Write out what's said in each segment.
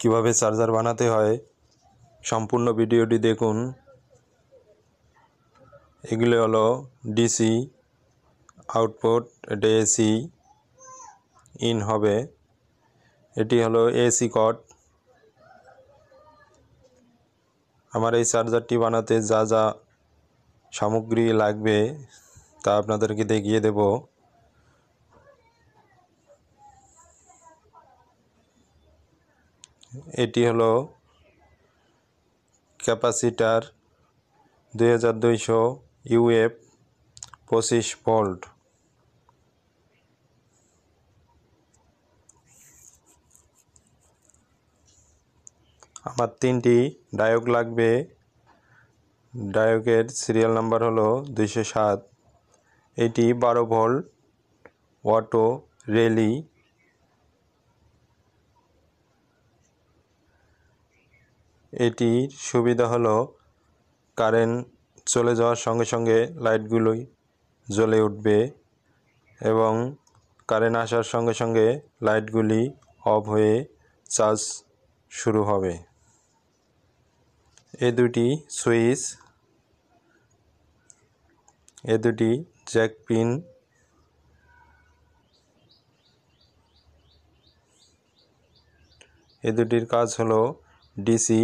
কিভাবে চার্জার বানাতে হয় সম্পূর্ণ ভিডিওটি দেখুন। এগুলো হলো ডিসি আউটপুট, এটা এসি ইন হবে, এটি হলো এসি কর্ড। আমার এই চার্জারটি বানাতে যা যা সামগ্রী লাগবে তা আপনাদেরকে দেখিয়ে দেব। এটি হলো ক্যাপাসিটার 2200 ইউএফ 25 ভোল্ট। আমার 3টি ডায়োড লাগবে। ডায়োডের সিরিয়াল নাম্বার হলো 207। এটি 12 ভোল্ট অটো রেলি। এটির সুবিধা হলো কারেন্ট চলে যাওয়ার সঙ্গে সঙ্গে লাইটগুলোই জ্বলে উঠবে এবং কারেন্ট আসার সঙ্গে সঙ্গে লাইটগুলি অফ হয়ে চার্জ শুরু হবে। এই দুটি সুইচ, এই দুটি জ্যাক পিন। এই দুটির কাজ হলো ডিসি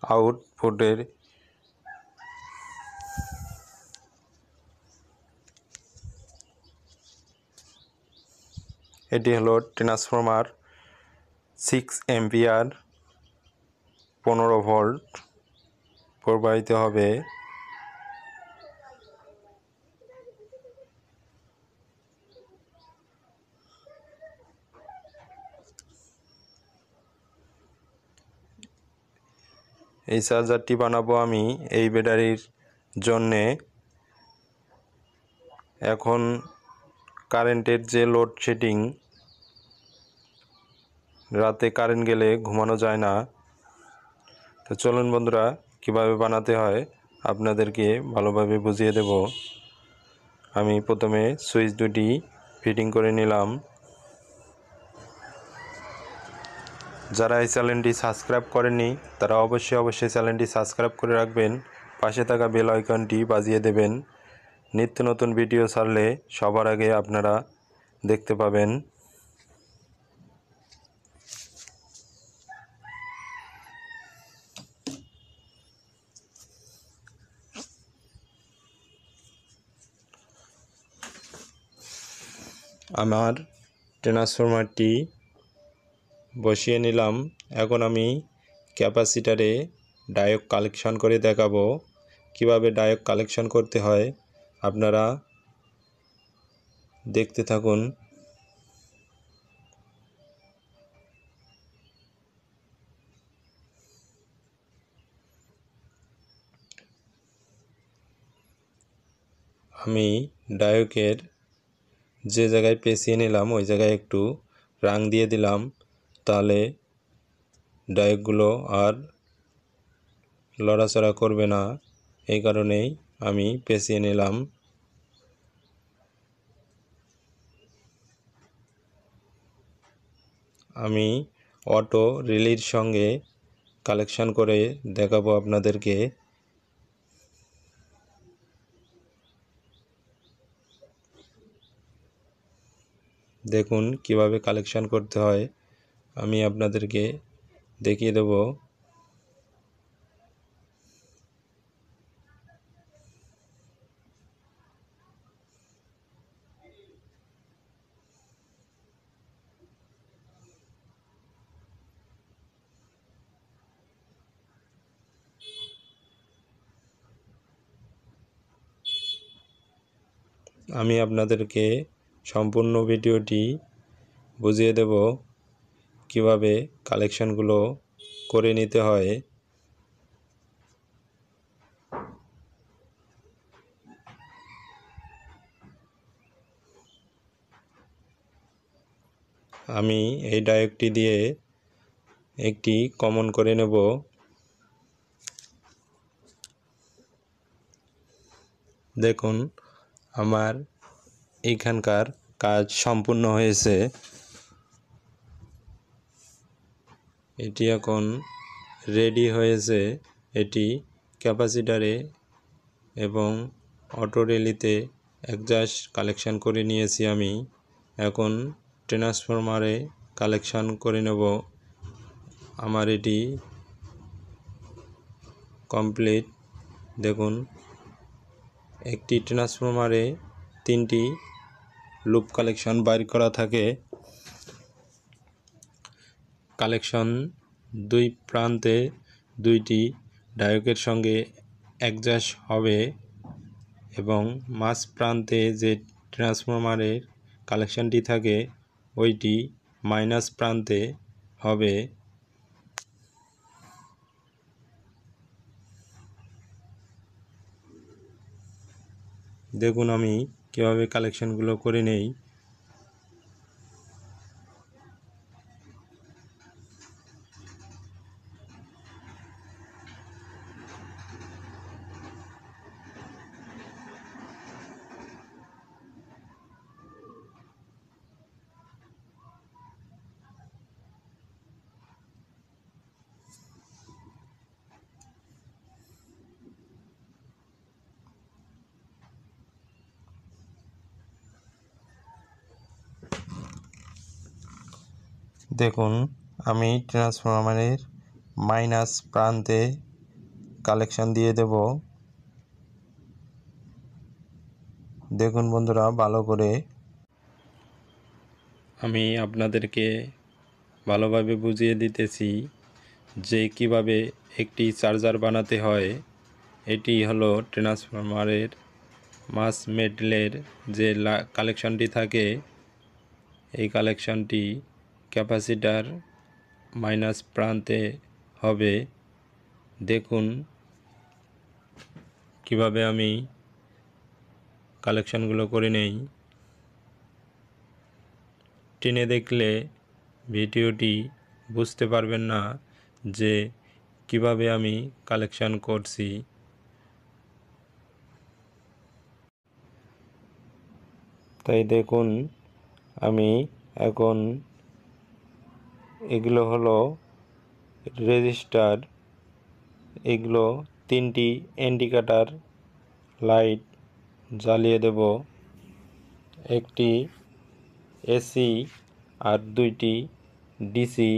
আউটপুটের এটি হলো ট্রান্সফরমার 6 অ্যাম্পিয়ার 15 ভোল্ট প্রবাহিত হবে। এই চার্জারটি বানাবো আমি এই ব্যাটারির জন্যে। এখন কারেন্টের যে লোডশেডিং, রাতে কারেন্ট গেলে ঘুমানো যায় না। তো চলুন বন্ধুরা, কিভাবে বানাতে হয় আপনাদেরকে ভালোভাবে বুঝিয়ে দেব। আমি প্রথমে সুইচ দুটি ফিটিং করে নিলাম। যারা এই চ্যানেলটি সাবস্ক্রাইব করেননি তারা অবশ্যই চ্যানেলটি সাবস্ক্রাইব করে রাখবেন, পাশে থাকা বেল আইকনটি বাজিয়ে দেবেন। নিত্য নতুন ভিডিও ছাড়লে সবার আগে আপনারা দেখতে পাবেন। আমার ট্রান্সফরমারটি বসিয়ে নিলাম। এখন আমি ক্যাপাসিটারে ডায়োড কালেকশন করে দেখাবো কিভাবে ডায়োড কালেকশন করতে হয়। আপনারা দেখতে থাকুন। আমি ডায়োডের যে জায়গায় পেঁচিয়ে নিলাম ওই জায়গায় একটু রাং দিয়ে দিলাম, তাহলে ডায়োডগুলো আর লড়াচড়া করবে না। এই কারণেই আমি পেঁচিয়ে নিলাম। আমি অটো রিলির সঙ্গে কালেকশন করে দেখাবো আপনাদেরকে। দেখুন কিভাবে কালেকশন করতে হয়, আমি আপনাদেরকে দেখিয়ে দেব। আমি আপনাদেরকে সম্পূর্ণ ভিডিওটি বুঝিয়ে দেব কিভাবে কালেকশনগুলো করে নিতে হয়। আমি এই ডায়োডটি দিয়ে একটি কমন করে নেব। দেখুন আমার এইখানকার কাজ সম্পূর্ণ হয়েছে। এটি এখন রেডি হয়েছে। এটি ক্যাপাসিটারে এবং অটো রেলিতে অ্যাডজাস্ট কালেকশন করে নিয়েছি আমি। এখন ট্রান্সফরমারে কালেকশন করে নেব। আমার এটি কমপ্লিট। দেখুন, একটি ট্রান্সফরমারে 3টি লুপ কালেকশন বাইর করা থাকে। কালেকশন দুই প্রান্তে 2টি ডায়োডের সঙ্গে অ্যাডজাস্ট হবে এবং মাঝ প্রান্তে যে ট্রান্সফরমারের কালেকশনটি থাকে ওইটি মাইনাস প্রান্তে হবে। দেখুন আমি কীভাবে কালেকশনগুলো করে নেই। দেখুন আমি ট্রান্সফরমারের মাইনাস প্রান্তে কালেকশন দিয়ে দেব। দেখুন বন্ধুরা, ভালো করে আমি আপনাদেরকে ভালোভাবে বুঝিয়ে দিতেছি যে কিভাবে একটি চার্জার বানাতে হয়। এটি হলো ট্রান্সফরমারের মাস মেটেলের যে কালেকশনটি থাকে, এই কালেকশনটি ক্যাপাসিটার মাইনাস প্রান্তে হবে। দেখুন কিভাবে আমি কালেকশনগুলো করে নেই। টেনে দেখলে ভিডিওটি বুঝতে পারবেন না যে কিভাবে আমি কালেকশন করছি। তাই দেখুন আমি এখন এগুলো হলো রেজিস্টার। এগুলো 3টি ইন্ডিকেটর লাইট জ্বালিয়ে দেব। একটি এসি আর 2টি ডিসি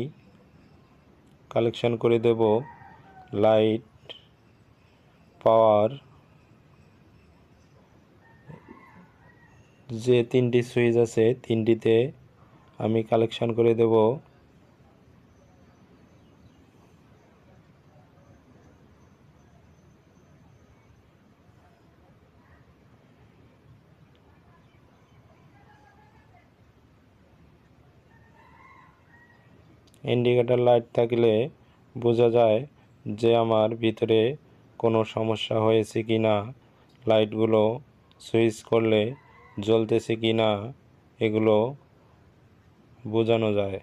কালেকশন করে দেব। লাইট, পাওয়ার, যে 3টি সুইচ আছে 3টিতে আমি কালেকশন করে দেব। ইন্ডিকেটর লাইট থাকলে বোঝা যায় যে আমার ভিতরে কোনো সমস্যা হয়েছে কি না, লাইটগুলো সুইচ করলে জ্বলতেছে কি না এগুলো বোঝানো যায়।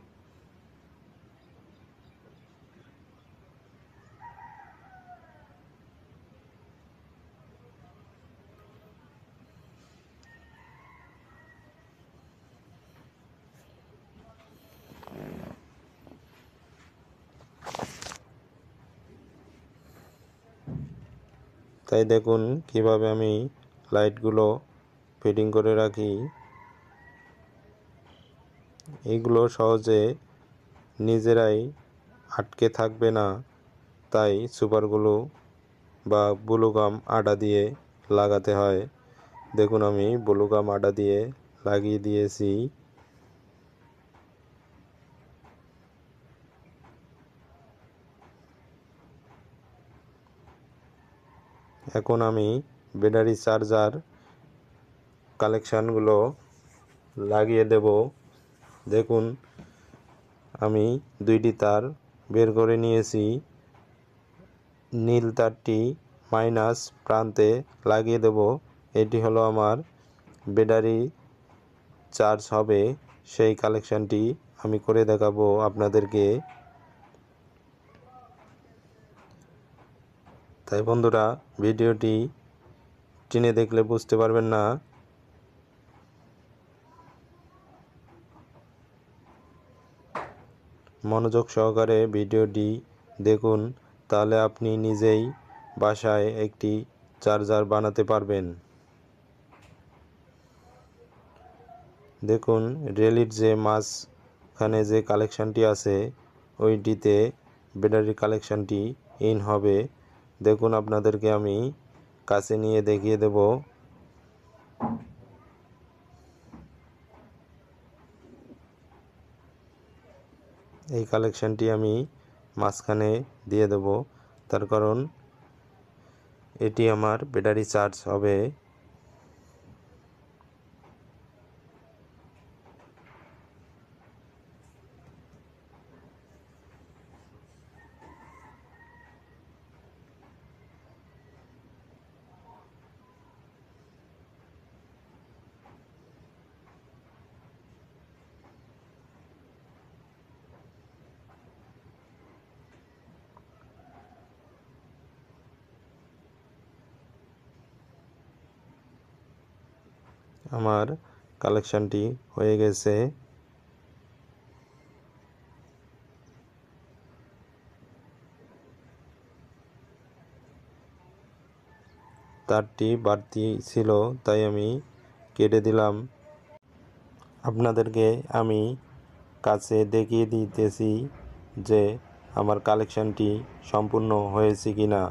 তাই দেখুন কিভাবে আমি লাইটগুলো ফিটিং করে রাখি। এগুলো সহজে নিজেরাই আটকে থাকবে না, তাই সুপার গ্লু বা ব্লু গাম আটা দিয়ে লাগাতে হয়। দেখুন আমি ব্লু গাম আটা দিয়ে লাগিয়ে দিয়েছি। এখন আমি ব্যাটারি চার্জার কালেকশানগুলো লাগিয়ে দেব। দেখুন আমি 2টি তার বের করে নিয়েছি। নীল তারটি মাইনাস প্রান্তে লাগিয়ে দেব। এটি হলো আমার ব্যাটারি চার্জ হবে, সেই কালেকশানটি আমি করে দেখাবো আপনাদেরকে। তাই বন্ধুরা ভিডিওটি টেনে দেখলে বুঝতে পারবেন না। মনোযোগ সহকারে ভিডিওটি দেখুন, তাহলে আপনি নিজেই বাসায় একটি চার্জার বানাতে পারবেন। দেখুন, রেলির যে মাঝখানে যে কালেকশানটি আছে ওইটিতে ব্যাটারি কালেকশানটি ইন হবে। দেখুন, আপনাদেরকে আমি কাছে নিয়ে দেখিয়ে দেব। এই কালেকশানটি আমি মাঝখানে দিয়ে দেব, তার কারণ এটি আমার ব্যাটারি চার্জ হবে। আমার কালেকশানটি হয়ে গেছে। তারটি বাড়তি ছিল তাই আমি কেটে দিলাম। আপনাদেরকে আমি কাছে দেখিয়ে দিতেছি যে আমার কালেকশানটি সম্পূর্ণ হয়েছে কিনা।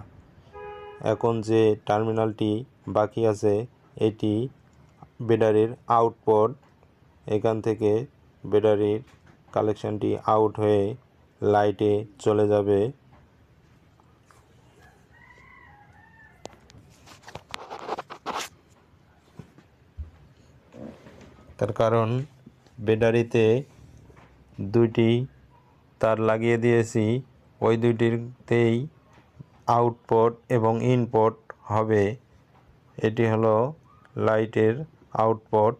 এখন যে টার্মিনালটি বাকি আছে এটি ব্যাটারির আউটপুট। এখান থেকে ব্যাটারির কালেকশানটি আউট হয়ে লাইটে চলে যাবে। তার কারণ ব্যাটারিতে দুইটি তার লাগিয়ে দিয়েছি, ওই দুইটিতেই আউটপুট এবং ইনপুট হবে। এটি হলো লাইটের আউটপুট।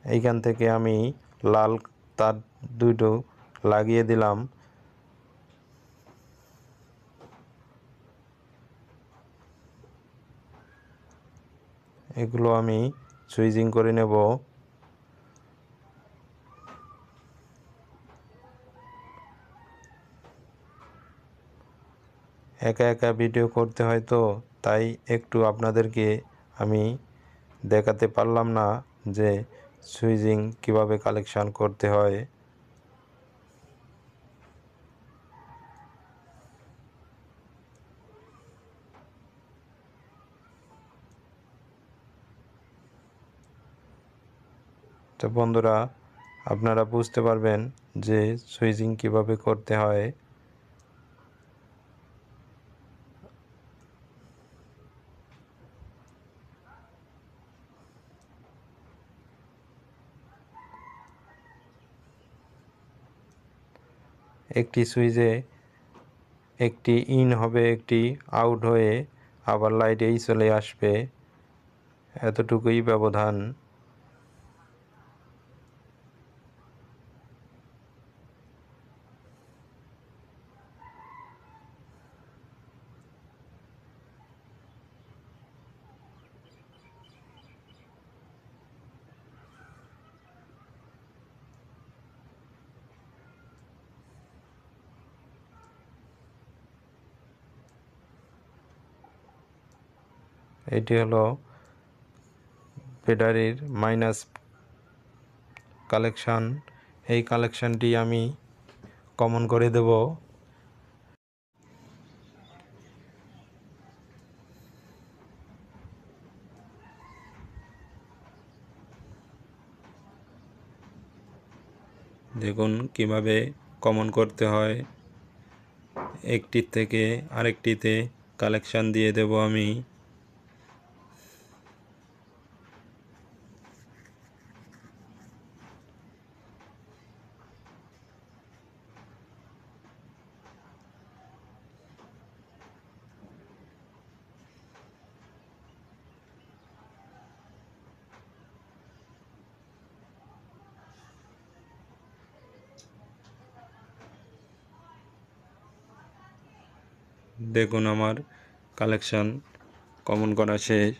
এইখান থেকে আমি লাল তার দুটো লাগিয়ে দিলাম। এগুলো আমি সুইচিং করে নেব। একা একা ভিডিও করতে হয় তো, তাই একটু আপনাদেরকে আমি দেখাতে পারলাম না যে সুইচিং কিভাবে কালেকশন করতে হয়। তো বন্ধুরা, আপনারা বুঝতে পারবেন যে সুইচিং কিভাবে করতে হয়। একটি সুইচে একটি ইন হবে, একটি আউট হয়ে আবার লাইটেই চলে আসবে, এতটুকুই ব্যবধান। এটি হলো ব্যাটারির মাইনাস কালেকশান। এই কালেকশানটি আমি কমন করে দেব। দেখুন কিভাবে কমন করতে হয়। একটির থেকে আরেকটিতে কালেকশান দিয়ে দেব আমি। দেখুন আমার কালেকশান কমন করা শেষ।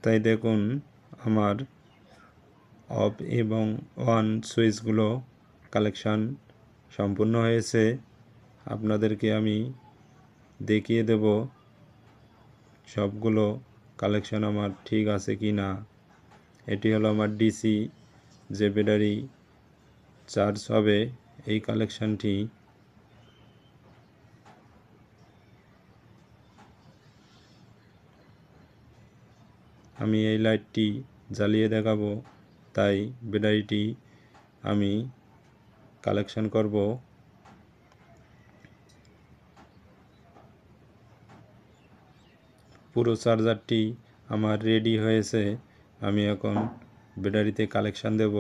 তাই দেখুন আমার অফ এবং অন সুইচগুলো কালেকশান সম্পূর্ণ হয়েছে। আপনাদেরকে আমি দেখিয়ে দেব সবগুলো কালেকশান আমার ঠিক আছে কি না। এটি হলো আমার ডিসি যে ব্যাটারি চার্জ হবে এই কালেকশানটি। আমি এই লাইটটি জ্বালিয়ে দেখাবো, তাই ব্যাটারিটি আমি কালেকশান করব। পুরো চার্জারটি আমার রেডি হয়েছে। আমি এখন ব্যাটারিতে কালেকশান দেব।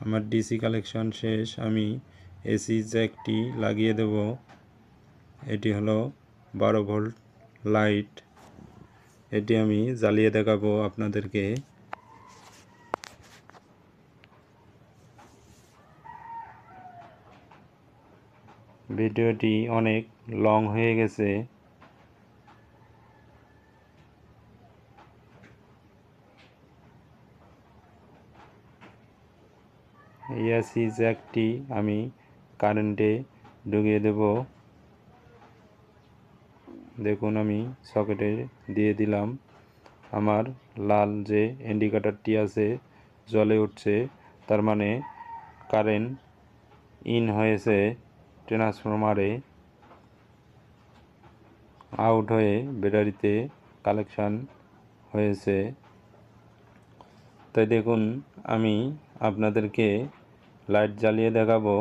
আমার ডিসি কালেকশন শেষ। আমি এসি জ্যাকটি লাগিয়ে দেব। এটি হলো 12 ভোল্ট লাইট। এটি আমি জ্বালিয়ে দেখাবো আপনাদেরকে। ভিডিওটি অনেক লং হয়ে গেছে। এসি জ্যাকটি আমি কারেন্টে ঢুকিয়ে দেব। দেখুন আমি সকেটে দিয়ে দিলাম। আমার লাল যে ইন্ডিকেটরটি আছে জ্বলে উঠছে, তার মানে কারেন্ট ইন হয়েছে ট্রান্সফরমারে, আউট হয়ে ব্যাটারিতে কালেকশান হয়েছে। তাই দেখুন আমি আপনাদেরকে লাইট জ্বালিয়ে দেখাবো।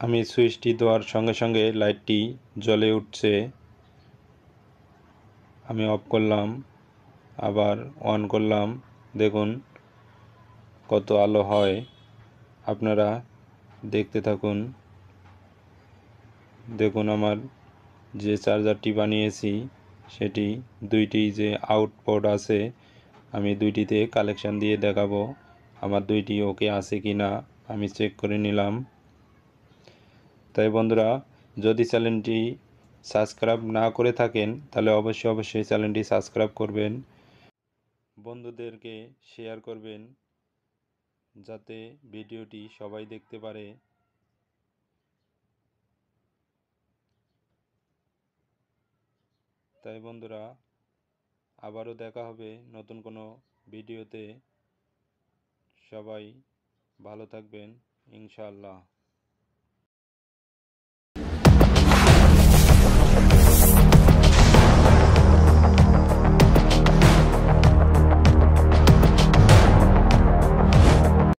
আমি সুইচটি দেওয়ার সঙ্গে সঙ্গে লাইটটি জ্বলে উঠছে। আমি অফ করলাম, আবার অন করলাম। দেখুন কত আলো হয়, আপনারা দেখতে থাকুন। দেখুন আমার যে চার্জারটি বানিয়েছি সেটি দুইটি যে আউটপুট আছে, আমি দুইটিতে কালেকশান দিয়ে দেখাবো আমার দুইটি ওকে আছে কি না আমি চেক করে নিলাম। তাই বন্ধুরা, যদি চ্যানেলটি সাবস্ক্রাইব না করে থাকেন তাহলে অবশ্যই চ্যানেলটি সাবস্ক্রাইব করবেন, বন্ধুদেরকে শেয়ার করবেন যাতে ভিডিওটি সবাই দেখতে পারে। তাই বন্ধুরা, আবারও দেখা হবে নতুন কোনো ভিডিওতে। সবাই ভালো থাকবেন ইনশাআল্লাহ।